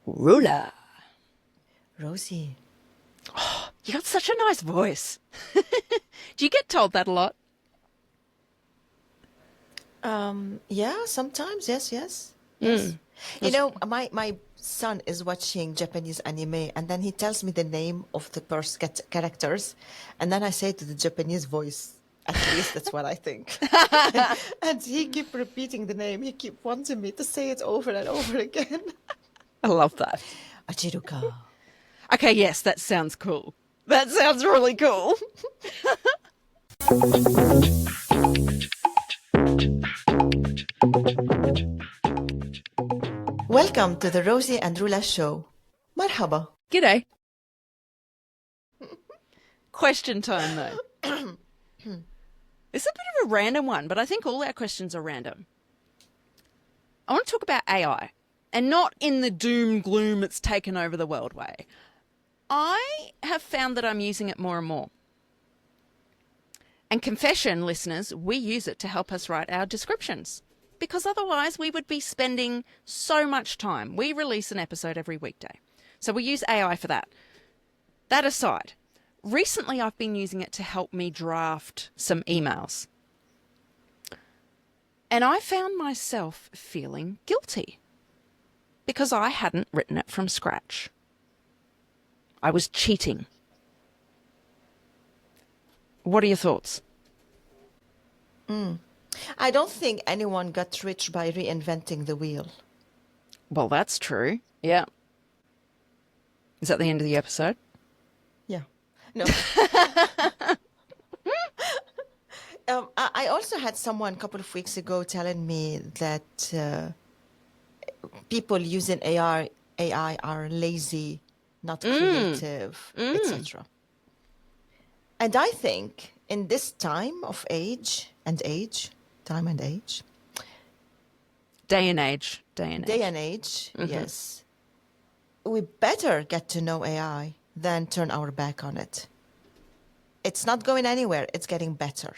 Ruler. Rosie. You got such a nice voice. Do you get told that a lot? Yeah, sometimes. Yes. Yes. You know, my son is watching Japanese anime, and then he tells me the name of the characters, and then I say to the Japanese voice, at least that's what I think. And he keep repeating the name. He keep wanting me to say it over and over again. I love that. Achiruka. Okay, yes, that sounds cool. That sounds really cool. Welcome to the Rosie and Rula show. Marhaba. G'day. Question time, though. It's a bit of a random one, but I think all our questions are random. I want to talk about AI, and not in the doom gloom it's taken over the world way. I have found that I'm using it more and more. And confession, listeners, we use it to help us write our descriptions, because otherwise we would be spending so much time. We release an episode every weekday, so we use AI for that. That aside, recently I've been using it to help me draft some emails. And I found myself feeling guilty because I hadn't written it from scratch. I was cheating. What are your thoughts? I don't think anyone got rich by reinventing the wheel. Well, that's true. Yeah. Is that the end of the episode? Yeah. No. I also had someone a couple of weeks ago telling me that people using AI are lazy, not creative, etc. And I think in this time and age, Day and age. yes, we better get to know AI than turn our back on it. It's not going anywhere. It's getting better.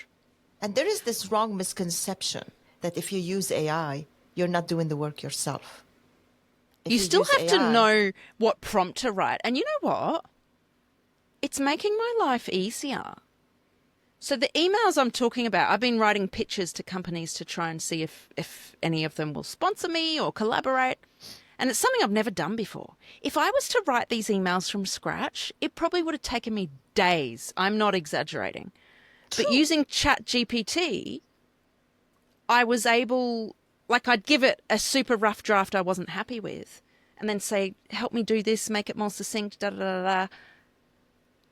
And there is this wrong misconception that if you use AI, you're not doing the work yourself. If You still use have to AI know what prompt to write. And you know what? It's making my life easier. So the emails I'm talking about, I've been writing pitches to companies to try and see if any of them will sponsor me or collaborate. And it's something I've never done before. If I was to write these emails from scratch, it probably would have taken me days. I'm not exaggerating. But using ChatGPT, I was able, like I'd give it a super rough draft I wasn't happy with and then say, help me do this, make it more succinct, da-da-da-da.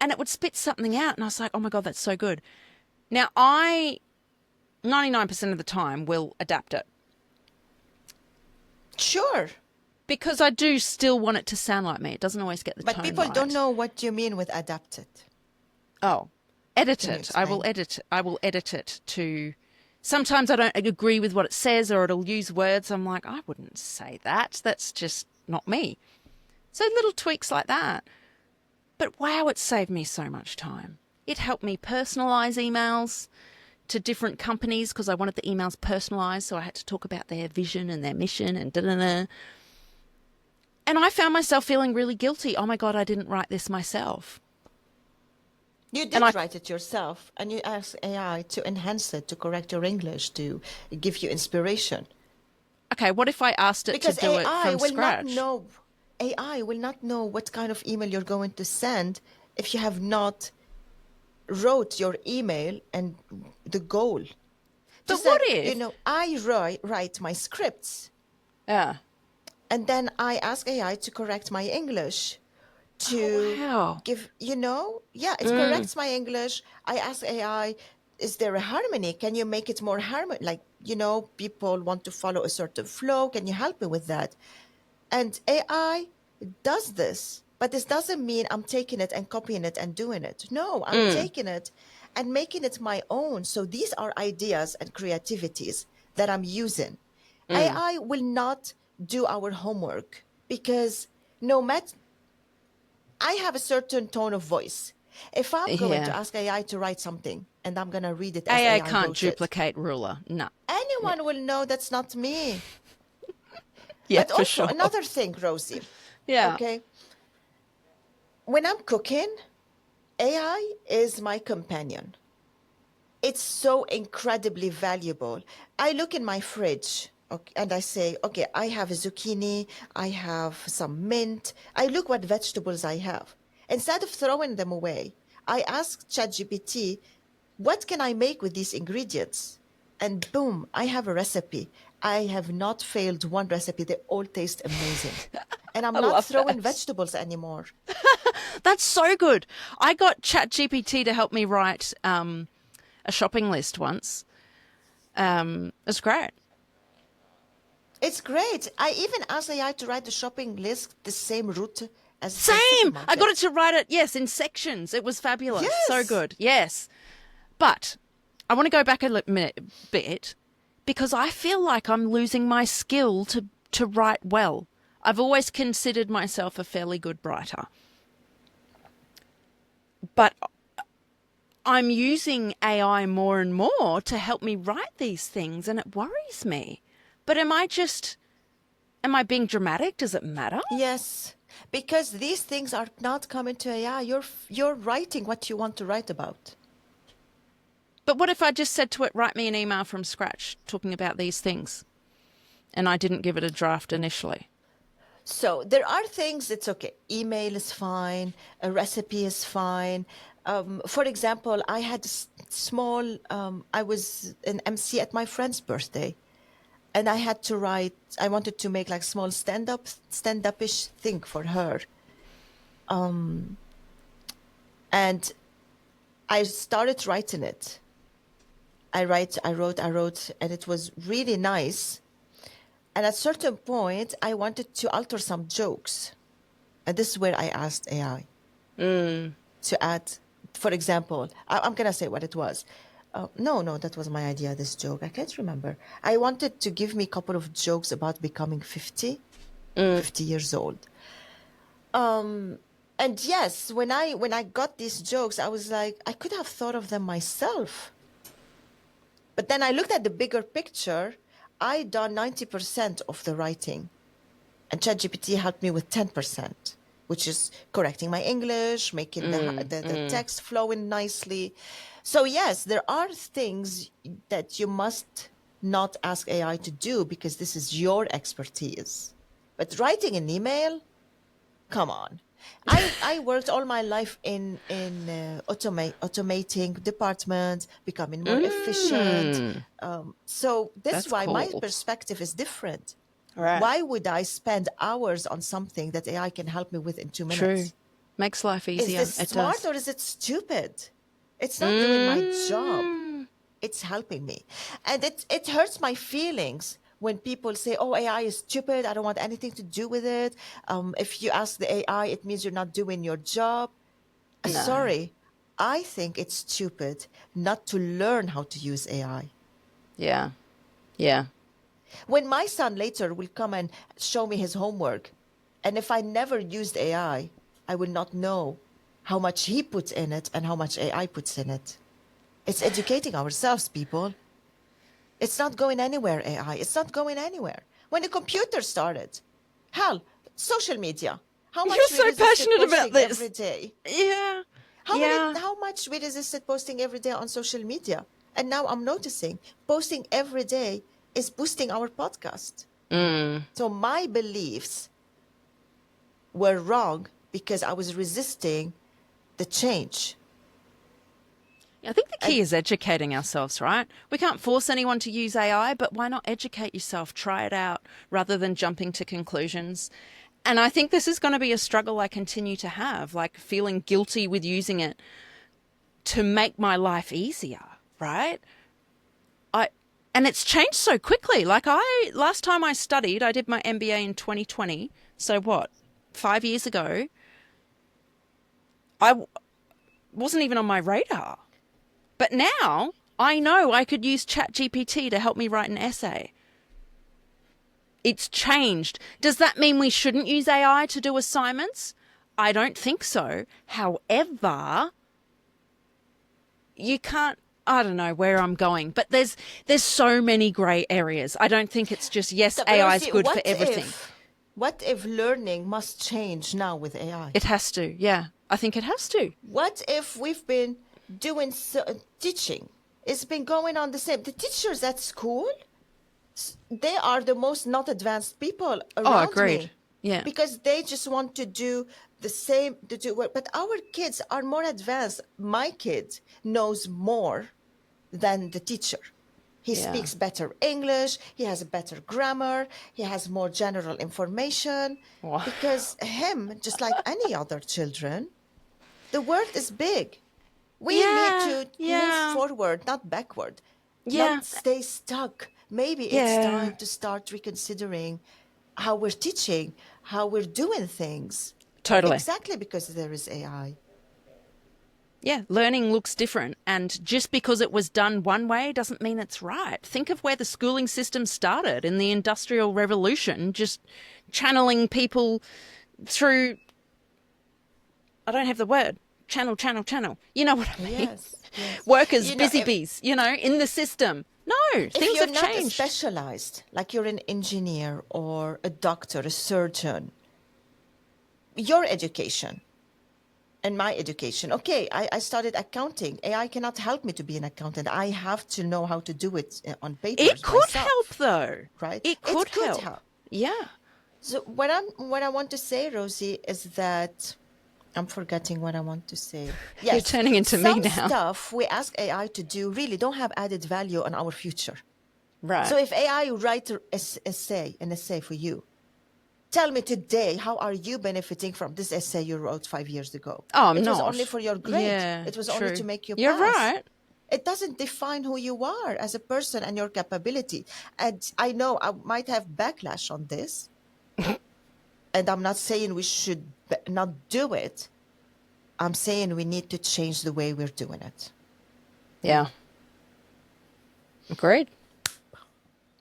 And it would spit something out. And I was like, oh my God, that's so good. Now, I, 99% of the time, will adapt it. Sure. Because I do still want it to sound like me. It doesn't always get the But tone people right. don't know what you mean with adapted. Oh, edit Can you it. I will explain? edit. I will edit it to. Sometimes I don't agree with what it says, or it'll use words. I'm like, I wouldn't say that. That's just not me. So little tweaks like that. But wow, it saved me so much time. It helped me personalize emails to different companies because I wanted the emails personalized. So I had to talk about their vision and their mission and da-da-da. And I found myself feeling really guilty. Oh my God, I didn't write this myself. You did And I- write it yourself, and you asked AI to enhance it, to correct your English, to give you inspiration. Okay, what if I asked it Because to do it AI from will scratch? not know. AI will not know what kind of email you're going to send if you have not wrote your email and the goal. But Just what like, if? I write my scripts, Yeah. and then I ask AI to correct my English, to Wow. give, it corrects my English. I ask AI, is there a harmony? Can you make it more harmony? Like, people want to follow a certain flow. Can you help me with that? And AI does this, but this doesn't mean I'm taking it and copying it and doing it. No, I'm taking it and making it my own. So these are ideas and creativities that I'm using. AI will not do our homework because no matter, I have a certain tone of voice. If I'm going to Yeah. ask AI to write something and I'm going to read it as AI AI can't wrote it, duplicate ruler. No. anyone will know that's not me. Yeah, But for also sure. another thing, Rosie, Yeah. Okay. When I'm cooking, AI is my companion. It's so incredibly valuable. I look in my fridge, okay, and I say, okay, I have a zucchini, I have some mint. I look what vegetables I have. Instead of throwing them away, I ask ChatGPT, what can I make with these ingredients? And boom, I have a recipe. I have not failed one recipe. They all taste amazing. And I'm I not love throwing that. vegetables anymore. That's so good. I got ChatGPT to help me write a shopping list once. It's great. It's great. I even asked AI to write the shopping list the same route as the Same. I got it supermarket. to write it, yes, in sections. It was fabulous. So Yes. good. Yes. But I want to go back a bit because I feel like I'm losing my skill to write well. I've always considered myself a fairly good writer, but I'm using AI more and more to help me write these things, and it worries me. But am I being dramatic? Does it matter? Yes. Because these things are not coming to AI. You're writing what you want to write about. But what if I just said to it, write me an email from scratch talking about these things, and I didn't give it a draft initially? So there are things it's okay. Email is fine. A recipe is fine. For example, I had small. I was an MC at my friend's birthday, and I had to write. I wanted to make like small stand-up-ish thing for her, and I started writing it. I wrote, and it was really nice. And at a certain point, I wanted to alter some jokes. And this is where I asked AI to add, for example, I'm going to say what it was. No, that was my idea, this joke. I can't remember. I wanted to give me a couple of jokes about becoming 50 years old. And yes, when I got these jokes, I was like, I could have thought of them myself. But then I looked at the bigger picture. I done 90% of the writing, and ChatGPT helped me with 10%, which is correcting my English, making the text flowing nicely. So yes, there are things that you must not ask AI to do because this is your expertise. But writing an email, come on. I worked all my life in automating departments, becoming more efficient. So this is That's why my cool. perspective is different. Right. Why would I spend hours on something that AI can help me with in two True. minutes? Makes life Is easier. this It smart does. or is it stupid? It's not doing my job. Mm. It's helping me. And it hurts my feelings when people say, oh, AI is stupid. I don't want anything to do with it. If you ask the AI, it means you're not doing your job. No. Sorry. I think it's stupid not to learn how to use AI. Yeah. Yeah. When my son later will come and show me his homework, and if I never used AI, I will not know how much he puts in it and how much AI puts in it. It's educating ourselves, people. It's not going anywhere, AI. It's not going anywhere. When the computer started, hell, social media. How You're much we so resisted passionate about posting every this. day. Yeah. Yeah. How much we resisted posting every day on social media. And now I'm noticing posting every day is boosting our podcast. Mm. So my beliefs were wrong because I was resisting the change. I think the And key is educating ourselves, right? We can't force anyone to use AI, but why not educate yourself? Try it out rather than jumping to conclusions. And I think this is going to be a struggle I continue to have, like feeling guilty with using it to make my life easier, right? I and it's changed so quickly. Like last time I studied, I did my MBA in 2020. So what? 5 years ago, I wasn't even on my radar. But now I know I could use ChatGPT to help me write an essay. It's changed. Does that mean we shouldn't use AI to do assignments? I don't think so. However, you can't, I don't know where I'm going, but there's so many grey areas. I don't think it's just yes, but AI is Rosie, good for everything. What if learning must change now with AI? It has to. Yeah. I think it has to. What if we've been doing teaching? It's been going on the same. The teachers at school, they are the most not advanced people around agreed. me. Yeah. Because they just want to do the same, but our kids are more advanced. My kid knows more than the teacher. He speaks better English. He has a better grammar. He has more general information. Wow. Because him, just like any other children, the world is big. We Yeah, need to yeah. move forward, not backward. Yeah. Not stay stuck. Maybe it's Yeah. time to start reconsidering how we're teaching, how we're doing things. Totally. Exactly because there is AI. Yeah, learning looks different. And just because it was done one way doesn't mean it's right. Think of where the schooling system started in the Industrial Revolution, just channeling people through, I don't have the word, channel. You know what I mean? Yes. Workers, You know, busy if- bees, in the system. No, If things you're have not changed. specialized, like you're an engineer or a doctor, a surgeon, your education and my education. Okay, I studied accounting. AI cannot help me to be an accountant. I have to know how to do it on paper. It could help, though. Right? It could help. Yeah. So what I want to say, Rosie, is that I'm forgetting what I want to say. Yes, You're turning into me now. Some stuff we ask AI to do really don't have added value on our future. Right. So if AI write an essay for you, tell me today, how are you benefiting from this essay you wrote 5 years ago? Oh, I'm It not. was only for your grade. Yeah, It was true. only to make you You're pass. right. It doesn't define who you are as a person and your capability. And I know I might have backlash on this. And I'm not saying we should not do it. I'm saying we need to change the way we're doing it. Yeah. Agreed.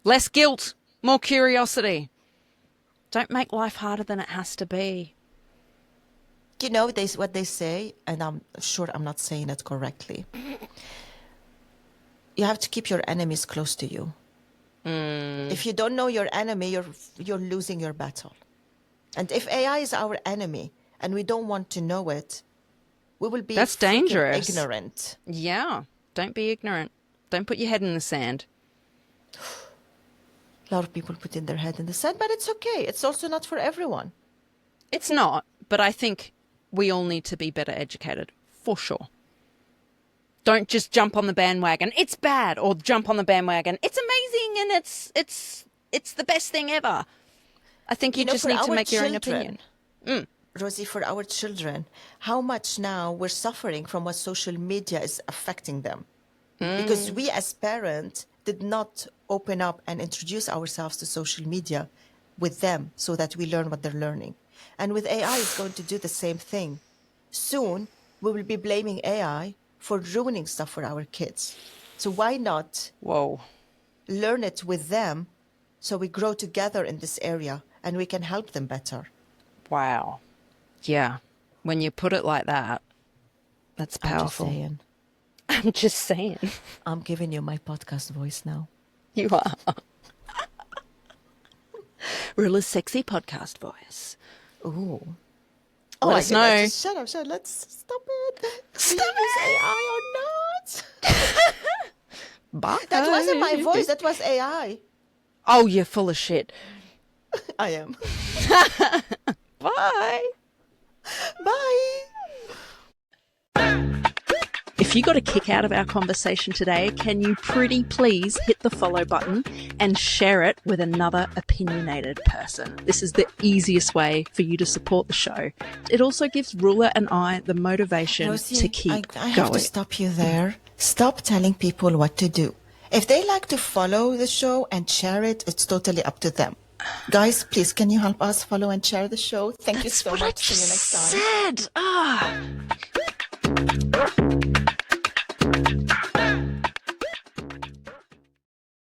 Less guilt, more curiosity. Don't make life harder than it has to be. You know what they say, and I'm sure I'm not saying it correctly. You have to keep your enemies close to you. If you don't know your enemy, you're losing your battle. And if AI is our enemy and we don't want to know it, we will be That's freaking dangerous. ignorant. Yeah. Don't be ignorant. Don't put your head in the sand. A lot of people put in their head in the sand, but it's okay. It's also not for everyone. It's not, but I think we all need to be better educated, for sure. Don't just jump on the bandwagon. It's bad, or jump on the bandwagon. It's amazing and it's the best thing ever. I think you know, just for need to our make your own children, opinion. Rosie, for our children, how much now we're suffering from what social media is affecting them. Because we as parents did not open up and introduce ourselves to social media with them so that we learn what they're learning. And with AI, it's going to do the same thing. Soon, we will be blaming AI for ruining stuff for our kids. So why not Whoa. learn it with them so we grow together in this area and we can help them better? Wow. Yeah. When you put it like that, that's powerful. I'm just saying. I'm just saying. I'm giving you my podcast voice now. You are. Rilla's sexy podcast voice. Ooh. Let us know. Shut up. Let's stop it. Stop Use AI or not. Bye. That wasn't my voice. That was AI. Oh, you're full of shit. I am. Bye. Bye. If you got a kick out of our conversation today, can you pretty please hit the follow button and share it with another opinionated person? This is the easiest way for you to support the show. It also gives Rula and I the motivation Rosie, to keep I have to going. stop you there. Stop telling people what to do. If they like to follow the show and share it, it's totally up to them. Guys, please, can you help us follow and share the show? Thank you so What I much. See you next time. just said. Ah.